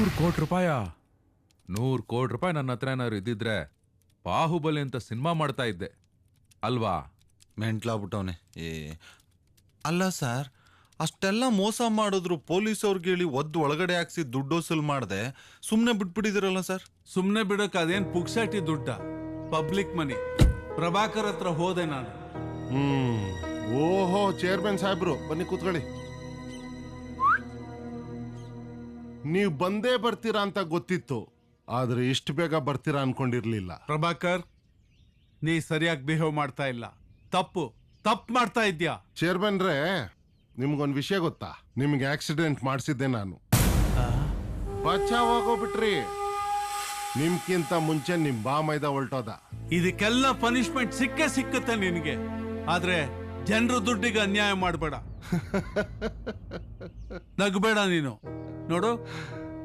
100 ಕೋಟಿ ರೂಪಾಯ? 100 ಕೋಟಿ ರೂಪಾಯಿ ನನ್ನ ಹತ್ರ ಏನಾದ್ರು ಇದ್ದಿದ್ರೆ ಬಾಹುಬಲಿ ಅಂತ ಸಿನಿಮಾ ಮಾಡ್ತಾ ಇದ್ದೆ ಅಲ್ವಾ? ಮೆಂಟ್ಲಾಗ್ಬಿಟ್ಟವನೆ. ಅಲ್ಲ ಸರ್, ಅಷ್ಟೆಲ್ಲ ಮೋಸ ಮಾಡಿದ್ರು ಪೊಲೀಸವ್ರಿಗೆ ಹೇಳಿ ಒಳಗಡೆ ಹಾಕ್ಸಿ ದುಡ್ಡು ವಸೂಲ್ ಮಾಡದೆ ಸುಮ್ಮನೆ ಬಿಟ್ಬಿಟ್ಟಿದಿರಲ್ಲ ಸರ್? ಸುಮ್ಮನೆ ಬಿಡಕ್ ಅದೇನ್ ಪುಕ್ಸಾಟಿ ದುಡ್ಡ, ಪಬ್ಲಿಕ್ ಮನಿ. ಪ್ರಭಾಕರ್ ಹತ್ರ ಹೋದೆ ನಾನು. ಓಹೋ, ಚೇರ್ಮನ್ ಸಾಹೇಬ್ರು ಬನ್ನಿ ಕೂತ್ಕೊಳ್ಳಿ. ನೀವು ಬಂದೇ ಬರ್ತೀರಾ ಅಂತ ಗೊತ್ತಿತ್ತು, ಆದ್ರೆ ಇಷ್ಟು ಬೇಗ ಬರ್ತೀರಾ ಅನ್ಕೊಂಡಿರ್ಲಿಲ್ಲ. ಪ್ರಭಾಕರ್, ನೀ ಸರಿಯಾಗಿ ಬಿಹೇವ್ ಮಾಡ್ತಾ ಇಲ್ಲ. ತಪ್ಪು ಮಾಡ್ತಾ ಇದ್ಯಾ. ಚೇರ್ಮನ್ ರೇ, ನಿಮ್ಗೊಂದು ವಿಷಯ ಗೊತ್ತಾ? ನಿಮ್ಗೆ ಆಕ್ಸಿಡೆಂಟ್ ಮಾಡಿಸಿದ್ದೆ ನಾನು. ಬಚಾವಾಗೋಗ್ಬಿಟ್ರಿ. ನಿಮ್ಗಿಂತ ಮುಂಚೆ ನಿಮ್ ಮೈದ ಹೊಲ್ಟೋದ. ಇದಕ್ಕೆಲ್ಲ ಪನಿಷ್ಮೆಂಟ್ ಸಿಕ್ಕತ್ತೆ ನಿನ್ಗೆ. ಆದ್ರೆ ಜನರು ದುಡ್ಡಿಗೆ ಅನ್ಯಾಯ ಮಾಡಬೇಡ. ನಗಬೇಡ ನೀನು. ನೋಡು,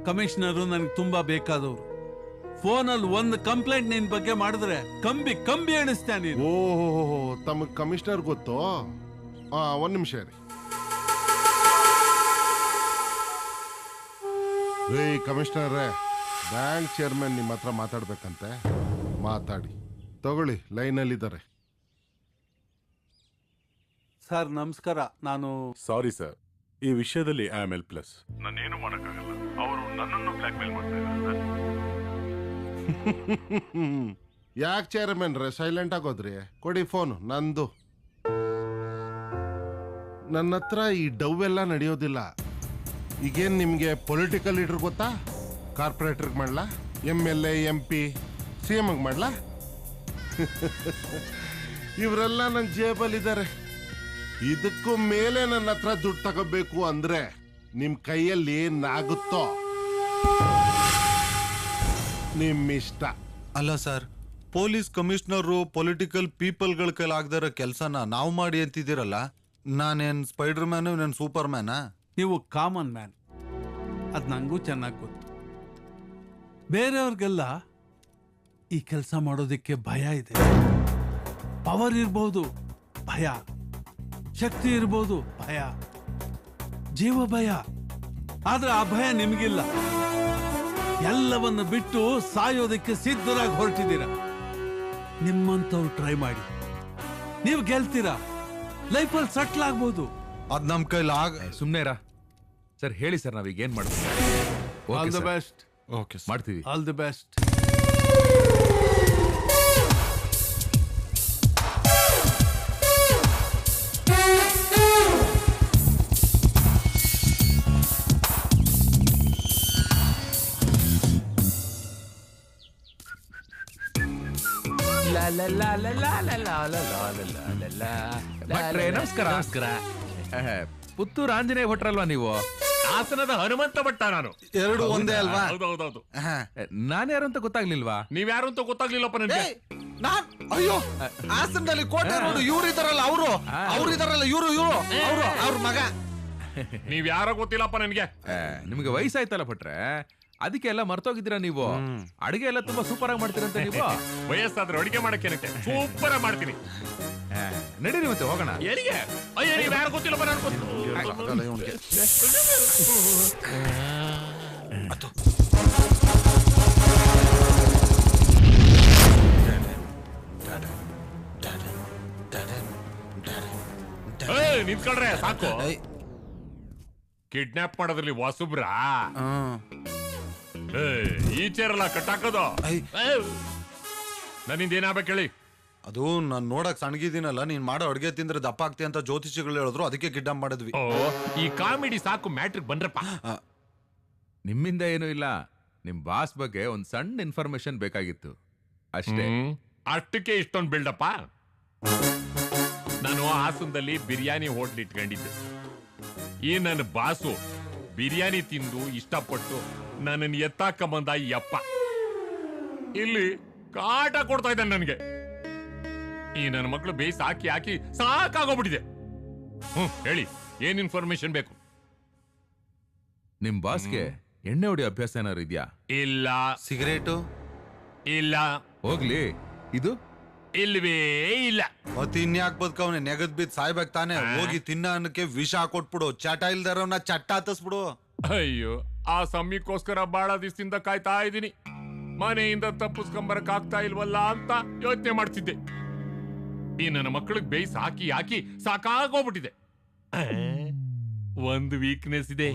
ಕಮಿಷನರು ನನಗೆ ತುಂಬಾ ಬೇಕಾದವರು. ಫೋನಲ್ಲಿ ಒಂದು ಕಂಪ್ಲೇಂಟ್ ನಿನ್ ಬಗ್ಗೆ ಮಾಡಿದ್ರೆ ಕಂಬಿ ಎಣಿಸ್ತಾ ನೀನು. ಓಹೋ, ತಮಗ್ ಕಮಿಷನರ್ ಗೊತ್ತು? ಒಂದ್ ನಿಮಿಷ ರೀ. ಕಮಿಷನರ್ ರೇ, ಬ್ಯಾಂಕ್ ಚೇರ್ಮನ್ ನಿಮ್ಮ ಹತ್ರ ಮಾತಾಡ್ಬೇಕಂತೆ. ಮಾತಾಡಿ. ತಗೊಳ್ಳಿ, ಲೈನಲ್ಲಿದ್ದಾರೆ. ಸರ್ ನಮಸ್ಕಾರ. ನಾನು ಸಾರಿ ಸರ್, ಈ ವಿಷಯದಲ್ಲಿ IML+. ನಾನೇನು ಮಾಡಕ್ಕಾಗಲ್ಲ. ಅವರು ನನ್ನನ್ನು ಬ್ಲಾಕ್ ಮೇಲ್ ಮಾಡ್ತಾ ಇದ್ದಾರೆ ಸರ್. ಯಾಕೆ ಚೇರ್ಮನ್ ರೇ ಸೈಲೆಂಟ್ ಆಗೋದ್ರಿ? ಕೊಡಿ ಫೋನ್, ನಂದು. ನನ್ನ ಹತ್ರ ಈ ಡವ್ ಎಲ್ಲ ನಡೆಯೋದಿಲ್ಲ. ಈಗೇನ್ ನಿಮ್ಗೆ ಪೊಲಿಟಿಕಲ್ ಲೀಡರ್ ಗೊತ್ತಾ? ಕಾರ್ಪೊರೇಟರ್ಗೆ ಮಾಡ್ಲಾ? MLA MP CM ಮಾಡ್ಲಾ? ಇವರೆಲ್ಲ ನನ್ನ ಜೇಬಲ್ಲಿದ್ದಾರೆ. ಇದಕ್ಕೂ ಮೇಲೆ ನನ್ನ ಹತ್ರ ದುಡ್ಡು ತಗೋಬೇಕು ಅಂದ್ರೆ ನಿಮ್ ಕೈಯಲ್ಲಿ ಏನಾಗುತ್ತೋ ನಿಮ್ಮಿಷ್ಟ. ಅಲ್ಲ ಸರ್, ಪೊಲೀಸ್ ಕಮಿಷನರು ಪೊಲಿಟಿಕಲ್ ಪೀಪಲ್ಗಳ ಕೈಲಿ ಆಗದಿರೋ ಕೆಲಸನ ನಾವು ಮಾಡಿ ಅಂತಿದ್ದೀರಲ್ಲ. ನಾನೇನ್ ಸ್ಪೈಡರ್ ಮ್ಯಾನು, ನಾನು ಸೂಪರ್ ಮ್ಯಾನಾ? ನೀವು ಕಾಮನ್ ಮ್ಯಾನ್. ಅದ್ ನಂಗೂ ಚೆನ್ನಾಗಿ ಗೊತ್ತು. ಬೇರೆಯವ್ರಿಗೆಲ್ಲ ಈ ಕೆಲಸ ಮಾಡೋದಕ್ಕೆ ಭಯ ಇದೆ. ಪವರ್ ಇರ್ಬೋದು ಭಯ, ಶಕ್ತಿ ಇರ್ಬೋದು ಭಯ, ಜೀವ ಭಯ. ಆದ್ರೆ ಆ ಭಯ ನಿಮಗಿಲ್ಲ. ಎಲ್ಲವನ್ನು ಬಿಟ್ಟು ಸಾಯೋದಕ್ಕೆ ಸಿದ್ಧರಾಗಿ ಹೊರಟಿದ್ದೀರ. ನಿಮ್ಮಂತವ್ರು ಟ್ರೈ ಮಾಡಿ, ನೀವು ಗೆಲ್ತೀರಾ. ಲೈಫಲ್ಲಿ ಸೆಟ್ಲ್ ಆಗ್ಬೋದು. ಅದ್ ನಮ್ ಕೈಲಿ ಸುಮ್ನೆ ರಾ ಸರ್. ಹೇಳಿ ಸರ್, ನಾವೀಗ ಏನ್ ಮಾಡ್ತೀವಿ? All the best. ಓಕೆ ಮಾಡ್ತೀವಿ. All the best. ನಮಸ್ಕಾರ. ಪುತ್ತೂರು ಆಂಜನೇಯ ಭಟ್ರಲ್ವಾ ನೀವು? ಹಾಸನದ ಹನುಮಂತ ಭಟ್ಟ ನಾನು. ಎರಡು ಒಂದೇ ಅಲ್ವಾ? ಹೌದೌದೌದು. ನಾನ್ಯಾರು ಅಂತ ಗೊತ್ತಾಗ್ಲಿಲ್ವಾ? ನೀವ್ಯಾರು ಅಂತ ಗೊತ್ತಾಗ್ಲಿಲ್ಲಪ್ಪ ನನಗೆ. ಅಯ್ಯೋ, ಹಾಸನದಲ್ಲಿ ಕೋಟೆ ರೋಡ್ ಇವ್ರು ಇದಾರಲ್ಲ, ಅವ್ರು ಇದಾರಲ್ಲ, ಇವ್ರು ಅವ್ರ ಮಗ. ನೀವ್ಯಾರೋ ಗೊತ್ತಿಲ್ಲಪ್ಪ ನನ್ಗೆ. ನಿಮ್ಗೆ ವಯಸ್ಸಾಯ್ತಲ್ಲ ಭಟ್ರೆ, ಅದಕ್ಕೆ ಎಲ್ಲ ಮರ್ತೋಗಿದ್ದೀರಾ ನೀವು. ಅಡಿಗೆ ಎಲ್ಲ ತುಂಬಾ ಸೂಪರ್ ಆಗಿ ಮಾಡ್ತೀರಂತ ನೀವು. ವಯಸ್ಸಾದ್ರೆ ಅಡಿಗೆ ಮಾಡಕ್ಕೆ ಸೂಪರ್ ಆಗಿ ಮಾಡ್ತೀನಿ. ನಡೀರಿ ಮತ್ತೆ ಹೋಗೋಣ. ಎಲ್ಲಿಗೆ? ಅಯ್ಯ, ನೀವ್ಯಾರು ಗೊತ್ತಿಲ್ಲಪ್ಪ ನನ್ಗೆ. ನಿಂತ್ಕೊಳ್ರೆ ಸಾಕು. ಕಿಡ್ನಾಪ್ ಮಾಡೋದ್ರಲ್ಲಿ ವಾಸುಬ್ರ ಈ ಚೇರಲ್ಲ ಕಟ್ಟಾಕೋದು. ನನ್ನಿಂದ ಏನಾಗ್ಬೇಕು ಹೇಳಿ? ಅದು ನಾನ್ ನೋಡಕ್ ಸಣ್ಣಗಿದ್ದೀನಲ್ಲ, ನೀನ್ ಮಾಡೋ ಅಡ್ಗೆ ತಿಂದ್ರೆ ದಪ್ಪ ಆಗ್ತಿ ಅಂತ ಜ್ಯೋತಿಷಿಗಳು ಹೇಳಿದ್ರು, ಅದಕ್ಕೆ ಕಿಡ್ನಾಪ್ ಮಾಡಿದ್ವಿ. ಈ ಕಾಮಿಡಿ ಸಾಕು, ಮ್ಯಾಟ್ರಿಕ್ ಬಂದ್ರಪ್ಪ. ನಿಮ್ಮಿಂದ ಏನೂ ಇಲ್ಲ. ನಿಮ್ ಬಾಸ್ ಬಗ್ಗೆ ಒಂದ್ ಸಣ್ಣ ಇನ್ಫಾರ್ಮೇಶನ್ ಬೇಕಾಗಿತ್ತು ಅಷ್ಟೇ. ಅಷ್ಟಕ್ಕೆ ಇಷ್ಟೊಂದು ಬಿಲ್ಡಪ್ಪ. ನಾನು ಹಾಸನದಲ್ಲಿ ಬಿರಿಯಾನಿ ಹೋಟ್ಲ್ ಇಟ್ಕೊಂಡಿದ್ದೆ. ಈ ನನ್ನ ಬಾಸು ಬಿರಿಯಾನಿ ತಿಂದು ಇಷ್ಟಪಟ್ಟು ನನ್ನನ್ನು ಎತ್ತಾಕ ಬಂದ ಈ ಅಪ್ಪ ಇಲ್ಲಿ ಕಾಟ ಕೊಡ್ತಾ ಇದ್ದಾನೆ ನನಗೆ. ಈ ನನ್ನ ಮಕ್ಕಳು ಬೇಯಿಸಿ ಹಾಕಿ ಸಾಕಾಗೋಗ್ಬಿಟ್ಟಿದೆ. ಹೇಳಿ, ಏನ್ ಇನ್ಫಾರ್ಮೇಶನ್ ಬೇಕು? ನಿಮ್ ಬಾಸ್ಗೆ ಎಣ್ಣೆ ಹೊಡಿಯೋ ಅಭ್ಯಾಸ ಏನಾದ್ರು ಇದೆಯಾ? ಇಲ್ಲ. ಸಿಗರೇಟು? ಇಲ್ಲ. ಹೋಗ್ಲಿ, ಇದು ಇಲ್ವೇ ಇಲ್ಲ. ಮತ್ತೆ ಇನ್ಯಾಕ್ ಬದುಕವನೆ? ನೆಗದ್ ಬಿದ್ದು ಸಾಯ್ಬೇಕು ತಾನೆ. ಹೋಗಿ ತಿನ್ನ ಅನ್ನಕ್ಕೆ ವಿಷ ಕೊಟ್ಬಿಡು. ಚಟ ಇಲ್ದಾರವನ್ನ ಚಟ್ಟ ಹತ್ತಿಸ್ಬಿಡು. ಅಯ್ಯೋ, ಆ ಸಮಯಕ್ಕೋಸ್ಕರ ಬಹಳ ದಿವಸದಿಂದ ಕಾಯ್ತಾ ಇದ್ದೀನಿ. ಮನೆಯಿಂದ ತಪ್ಪಿಸ್ಕೊಂಬರಕ್ ಆಗ್ತಾ ಇಲ್ವಲ್ಲ ಅಂತ ಯೋಚನೆ ಮಾಡ್ತಿದ್ದೆ. ಈ ನನ್ನ ಮಕ್ಕಳಿಗೆ ಬೇಯಿಸಿ ಹಾಕಿ ಹಾಕಿ ಸಾಕಾಗೋಗ್ಬಿಟ್ಟಿದೆ. ಒಂದು ವೀಕ್ನೆಸ್ ಇದೆ.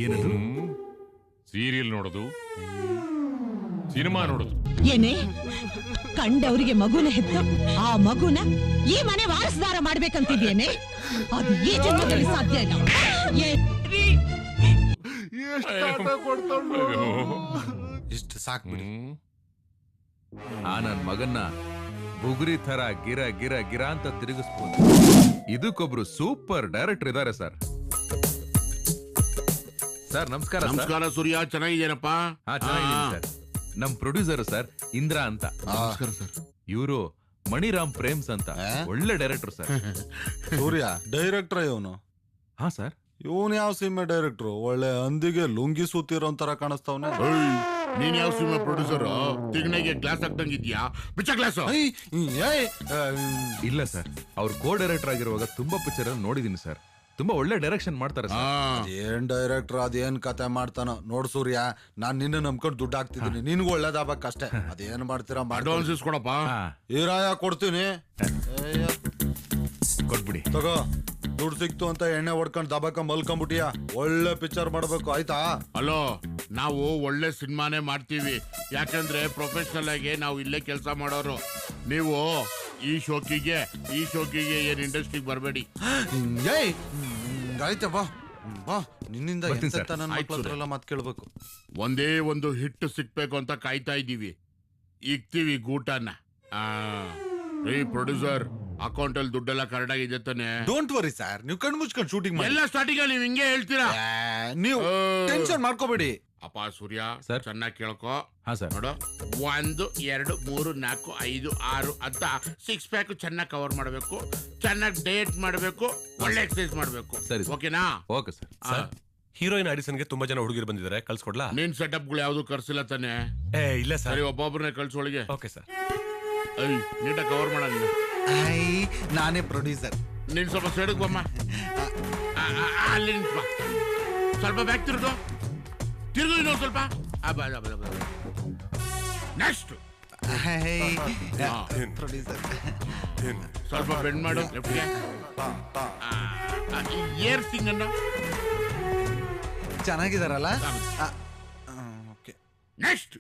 ಏನದು? ಸೀರಿಯಲ್ ನೋಡೋದು, ಸಿನಿಮಾ ನೋಡೋದು. ಏನೇ ಕಂಡವರಿಗೆ ಮಗುನ ಹೆತ್ತು ಆ ಮಗುನ ಈ ಮನೆ ವಾರಸದಾರ ಮಾಡ್ಬೇಕಂತಿದ್ಯೇನೆ? ಅದು ಈ ಜನ್ಮದಲ್ಲಿ ಸಾಧ್ಯ ಇಲ್ಲ. ಇಷ್ಟು ಸಾಕ್ಬಿಡಿ. ಆ ನನ್ ಮಗನ್ನ ಬುಗುರಿ ತರ ಗಿರ ಗಿರ ಗಿರ ಅಂತ ತಿರುಗಿಸ್ಬೋದು. ಇದಕ್ಕೊಬ್ರು ಸೂಪರ್ ಡೈರೆಕ್ಟರ್ ಇದಾರೆ ಸರ್. ಸರ್ ನಮಸ್ಕಾರ. ನಮಸ್ಕಾರ ಸೂರ್ಯ, ಚೆನ್ನಾಗಿದ್ದೇನಪ್ಪ? ಹಾ ಚೆನ್ನಾಗಿದ್ದೀನಿ ಸರ್. ನಮ್ ಪ್ರೊಡ್ಯೂಸರ್ ಸರ್ ಇಂದ್ರ ಅಂತ. ನಮಸ್ಕಾರ ಸರ್. ಇವರು ಮಣಿರಾಮ್ ಪ್ರೇಮ್ಸ್ ಅಂತ ಒಳ್ಳೆ ಡೈರೆಕ್ಟರ್ ಸರ್. ಸೂರ್ಯ ಡೈರೆಕ್ಟರ್ ಇವನು? ಹಾ ಸರ್. ಇವನ್ ಯಾವ ಸಿನಿಮಾ ಡೈರೆಕ್ಟ್ರು? ಒಳ್ಳೆ ಹಂದಿಗೆ ಲುಂಗಿ ಸೂತಿರೋ ತರ ಕಾಣಿಸ್ತಾವನೆ. ನೀನ್ ಯಾವ ಸಿನಿಮಾ ಪ್ರೊಡ್ಯೂಸರ್? ತಿಗಣೆಗೆ ಗ್ಲಾಸ್ ಹಾಕ್ದಂಗಿದ್ಯಾ? ಬಿಚ್ಚ ಗ್ಲಾಸ್. ಇಲ್ಲ ಸರ್, ಅವ್ರು ಕೋ ಡೈರೆಕ್ಟರ್ ಆಗಿರುವಾಗ ತುಂಬಾ ಪಿಕ್ಚರ್ ನೋಡಿದೀನಿ ಸರ್. ತುಂಬಾ ಒಳ್ಳೆ ಡೈರೆಕ್ಷನ್ ಮಾಡ್ತಾರೆ ಸರ್. ಏನ್ ಡೈರೆಕ್ಟರ್ ಅದೇನ್ ಕತೆ ಮಾಡ್ತಾನೋ ನೋಡ್ ಸೂರ್ಯ. ನಾನ್ ನಿನ್ನ ನಂಬ್ಕೊಂಡು ದುಡ್ಡು ಹಾಕ್ತಿದ್ದೀನಿ, ನಿನ್ಗೂ ಒಳ್ಳೇದಾಗಬೇಕಷ್ಟೇ. ಅದೇನ್ ಮಾಡ್ತೀರಾ ಅಡ್ವಾನ್ಸ್ ಇಸ್ಕೊಡಪ್ಪ. ಈರಾಯ ಕೊಡ್ತೀನಿ, ಕೊಟ್ಬಿಡಿ. ತಗೋ. ದುಡ್ಡು ಸಿಕ್ತು ಅಂತ ಎಣ್ಣೆ ಹೊಡ್ಕೊಂಡ್ ದಬಕ ಮಲ್ಕೊಂಡ್ಬಿಟ್ಟಿಯ. ಒಳ್ಳೆ ಪಿಕ್ಚರ್ ಮಾಡ್ಬೇಕು ಆಯ್ತಾ? ಅಲೋ, ನಾವು ಒಳ್ಳೆ ಸಿನಿಮಾನೇ ಮಾಡ್ತೀವಿ. ಯಾಕಂದ್ರೆ ಪ್ರೊಫೆಷನಲ್ ಆಗಿ ನಾವು ಇಲ್ಲೇ ಕೆಲಸ ಮಾಡೋರು. ನೀವು ಈ ಶೋಕಿಗೆ ಏನ್ ಇಂಡಸ್ಟ್ರಿಗೆ ಬರಬೇಡಿ. ಆಯ್ತಾ ಬಾ ಬಾ. ನಿನ್ನಿಂದ ಬರ್ತೀನಿ ಸರ್. ನನ್ನ ಮಕ್ಳ ಹತ್ರ ಎಲ್ಲ ಮಾತು ಕೇಳ್ಬೇಕು. ಒಂದೇ ಒಂದು ಹಿಟ್ ಸಿಕ್ಬೇಕು ಅಂತ ಕಾಯ್ತಾ ಇದ್ದೀವಿ. ಇಕ್ತೀವಿ ಗೂಟನ. ರೀ ಪ್ರೊಡ್ಯೂಸರ್, ಅಕೌಂಟ್ ಅಲ್ಲಿ ದುಡ್ಡೆಲ್ಲ ಕರೆಕ್ಟ್ ಆಗಿದೆ ತಾನೆ? ಡೋಂಟ್ ವರಿ ಸರ್, ನೀವು ಕಣ್ಣು ಮುಚ್ಕೊಂಡು ಶೂಟಿಂಗ್ ಮಾಡಿ. ಎಲ್ಲ ಸ್ಟಾರ್ಟಿಂಗ್ ಅಲ್ಲಿ ನೀವು ಹಿಂಗೆ ಹೇಳ್ತೀರಾ? ನೀವು ಟೆನ್ಷನ್ ಮಾಡ್ಕೋಬೇಡಿ. ಅಪ್ಪ ಸೂರ್ಯ, ಸರ್. ಚೆನ್ನಾಗಿ ಕೇಳ್ಕೊ. ಹಾ ಸರ್. ನೋಡು, 1 2 3 4 5 6 ಅಂತ 6 ಪ್ಯಾಕ್ ಚೆನ್ನಾಗಿ ಕವರ್ ಮಾಡಬೇಕು. ಚೆನ್ನಾಗಿ ಡಯಟ್ ಮಾಡಬೇಕು, ಒಳ್ಳೆ ಎಕ್ಸರ್ಸೈಸ್ ಮಾಡಬೇಕು. ಸರಿ ಸರ್. ಓಕೆನಾ? Okay sir. ಹೀರೋಯಿನ್ ಆಡಿಷನ್ಗೆ ತುಂಬಾ ಜನ ಹುಡುಗಿರು ಬಂದಿದ್ದಾರೆ, ಕಳ್ಸ್ಕೊಡ್ಲಾ? ನಿನ್ ಸೆಟಪ್ಗಳು ಯಾವ್ದು ಕರ್ಸಿಲ್ಲ ತಾನೆ? ಇಲ್ಲ ಸರ್. ಸರಿ, ಒಬ್ಬೊಬ್ಬರನ್ನೇ ಕಳ್ಸೊಳಗೆ. Okay sir. ನೀಟಾಗಿ ಕವರ್ ಮಾಡ. ನಾನೇ ಪ್ರೊಡ್ಯೂಸರ್. ನೀನ್ ಸ್ವಲ್ಪ ಸೈಡ್ಗೆ ಬಮ್ಮ. ಅಲ್ಲಿ ನಿಂತ್ಕೊ. ಸ್ವಲ್ಪ ಬ್ಯಾಕ್ ತಿರುಗು ಇನ್ನೊಂದು ಸ್ವಲ್ಪ. Next producer. ಸ್ವಲ್ಪ ಬೆಂಡ್ ಮಾಡು ಲೆಫ್ಟ್ಗೆ. ಏರ್ ಸಿಂಗ್ ಅನ್ನು ಚೆನ್ನಾಗಿದಾರಲ್ಲ? ನೆಕ್ಸ್ಟ್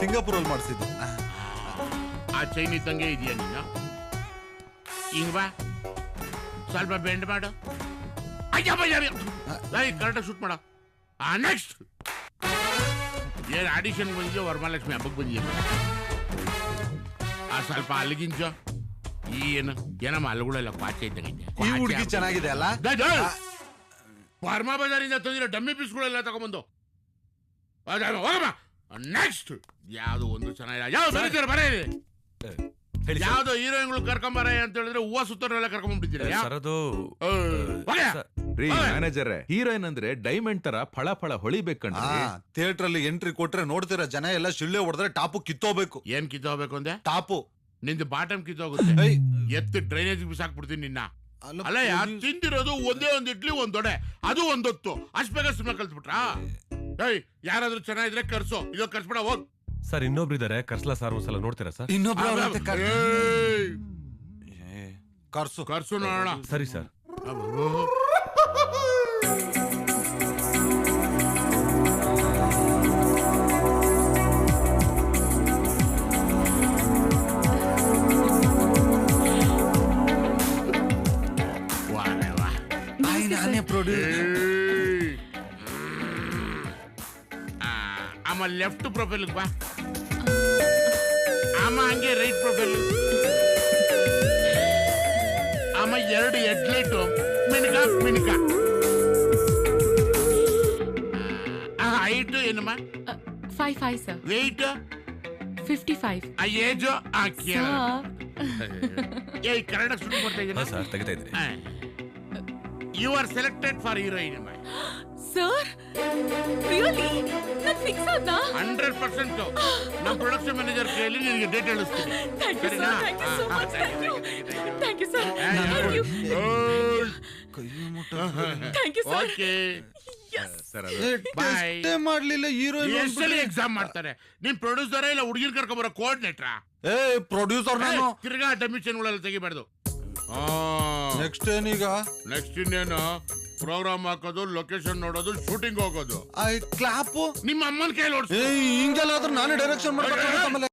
ಸಿಂಗಾಪುರ್ ಅಲ್ಲಿ ಮಾಡಿಸಿದ್ದು. ಆ ಚೈನ್ ಇದ್ದಂಗೆ ಇದೆಯಾ ನೀನು? ಹಿಂಗ್ ಬಾ, ಸ್ವಲ್ಪ ಬೆಂಡ್ ಮಾಡು. ಕರೆಕ್ಟಾಗಿ ಶೂಟ್ ಮಾಡ. ನೆಕ್ಸ್ಟ್ ಏನ್ ಆಡಿಷನ್ ಬಂದಿದ್ಯೋ, ವರಮಹಾಲಕ್ಷ್ಮಿ ಹಬ್ಬಕ್ಕೆ ಬಂದಿದ್ಯಾ? ಸ್ವಲ್ಪ ಅಲ್ಲಿಗಿಂಚ ಏನಮ್ಮ ಅಲ್ಲುಗಳೆಲ್ಲ ಪಾಚೆ ಇದ್ದಂಗೆ. ಈ ಹುಡುಗಿ ಚೆನ್ನಾಗಿದೆ ಅಲ್ಲ? ವರ್ಮಾ ಬಜಾರಿಂದ ತಂದಿರೋ ಡಮ್ಮಿ ಪೀಸ್ಗಳೆಲ್ಲ ತಗೊಂಡ್ಬಂದು. ನೆಕ್ಸ್ಟ್ ಯಾವ್ದು ಒಂದು ಚೆನ್ನಾಗಿಲ್ಲ. ಯಾವ್ದು ಬರೀತೀರ ಬರೀ? ಯಾವ್ದೋ ಹೀರೋಯಿನ್ಗಳು ಕರ್ಕೊಂಬಾರ ಅಂತ ಹೇಳಿದ್ರೆ ಹೂವ ಸುತ್ತೋರೆಲ್ಲ ಕರ್ಕೊಂಡ್ಬಿಟ್ಟಿದ್ದೀರಾ? ರೀ ಮ್ಯಾನೇಜರ್, ಹೀರೋಯಿನ್ ಅಂದ್ರೆ ಡೈಮಂಡ್ ತರ ಫಳ ಫಳ ಹೊಳಿಬೇಕಂದ್ರೆ ಥಿಯೇಟರ್ ಅಲ್ಲಿ ಎಂಟ್ರಿ ಕೊಟ್ರೆ ನೋಡ್ತೀರಾ ಜನ ಎಲ್ಲ ಶಿಳ್ಳೆ ಹೊಡೆದ್ರೆ ಟಾಪು ಕಿತ್ತೋಬೇಕು. ಏನ್ ಕಿತ್ತೋಗ್ಬೇಕು ಅಂದೆ? ಟಾಪು ನಿಂದು ಬಾಟಮ್ ಕಿತ್ತೋಗುತ್ತೆ. ಎತ್ತು ಡ್ರೈನೇಜ್ ಬಿಸಾಕ್ಬಿಡ್ತೀನಿ ನಿನ್ನ. ಅಲ್ಲ, ತಿಂದಿರೋದು ಒಂದೇ ಒಂದ್ ಇಡ್ಲಿ ಒಂದ್ ದೊಡೆ, ಅದು ಒಂದೊತ್ತು. ಅಷ್ಟ್ ಬೇಗ ಸುಮ್ಮನೆ ಕಲ್ತ್ಬಿಟ್ರಾ? ಯಾರಾದ್ರೂ ಚೆನ್ನಾಗಿದ್ರೆ ಕರ್ಸೋ, ಇದು ಕರ್ಸ್ಬಿಡ ಹೋಗ್. ಸರ್ ಇನ್ನೊಬ್ರು ಇದಾರೆ, ಕರ್ಸ್ಲಾ ಸಾರ್ ಒಂದ್ಸಲ ನೋಡ್ತೀರಾ ಸರ್? ಇನ್ನೊಬ್ರು ಕರ್ಸು ನೋಡೋಣ. ಸರಿ ಸರ್. ಆಮ ಲೆಫ್ಟ್ ಪ್ರೊಫೈಲ್ ಬಾ. ಆಮ ಹಂಗೆ ರೈಟ್ ಪ್ರೊಫೈಲ್. ಆಮ 2 ಹೆಡ್ಲೈಟ್ ಮಿಣಕ. ಹೈಟ್ ಏನಮ್ಮ? 5'5" sir. ವೆಯ್ಟ್ 55. ಏಜ್ ಕನ್ನಡ ಶುರು ಮಾಡ್ತಾ ಇದ್ದೀನಿ ಸರ್, ತೆಗಿತಾ ಇದ್ದೀನಿ. You are selected for heroine. Sir, really? Not fix ಆದ್ನಾ? 100%. ನಮ್ಮ ಪ್ರೊಡಕ್ಷನ್ ಮ್ಯಾನೇಜರ್ ಕೈಯಲ್ಲಿ ನಿನಗೆ ಡೇಟ್ ಹೇಳಿಸ್ತೀನಿ. Thank you, sir. Thank you so much. Thank you. You sir thank you ಕೈ thank you sir okay sir bye ಮಾಡ್ಲಿಲ್ಲ heroine ಎಷ್ಟಲ್ಲಿ exam ಮಾಡ್ತಾರೆ ನಿಮ್ producer ಇಲ್ಲ ಹುಡುಗಿರ್ ಕರ್ಕೊಂಬರೋ ಕೋಆರ್ಡಿನೇಟ್ರಾ ಏ ಪ್ರೊಡ್ಯೂಸರ್ ನಾನು ತಿರ್ಗಾ ಮಿಷನ್ಗಳೆಲ್ಲ ತೆಗಿಬಾರ್ದು ನೆಕ್ಸ್ಟ್ ಏನೀಗ ನೆಕ್ಸ್ಟ್ ಇನ್ನೇನು ಪ್ರೋಗ್ರಾಮ್ ಹಾಕೋದು ಲೊಕೇಶನ್ ನೋಡೋದು ಶೂಟಿಂಗ್ ಹೋಗೋದು ಕ್ಲಾಪ್ ನಿಮ್ಮ ಅಮ್ಮನ ಕೈಲಿ ಓಡಿಸಿ ಹಿಂಗೆಲ್ಲ ಆದ್ರೆ ನಾನೇ ಡೈರೆಕ್ಷನ್ ಮಾಡ್ಬೇಕು ಆಮೇಲೆ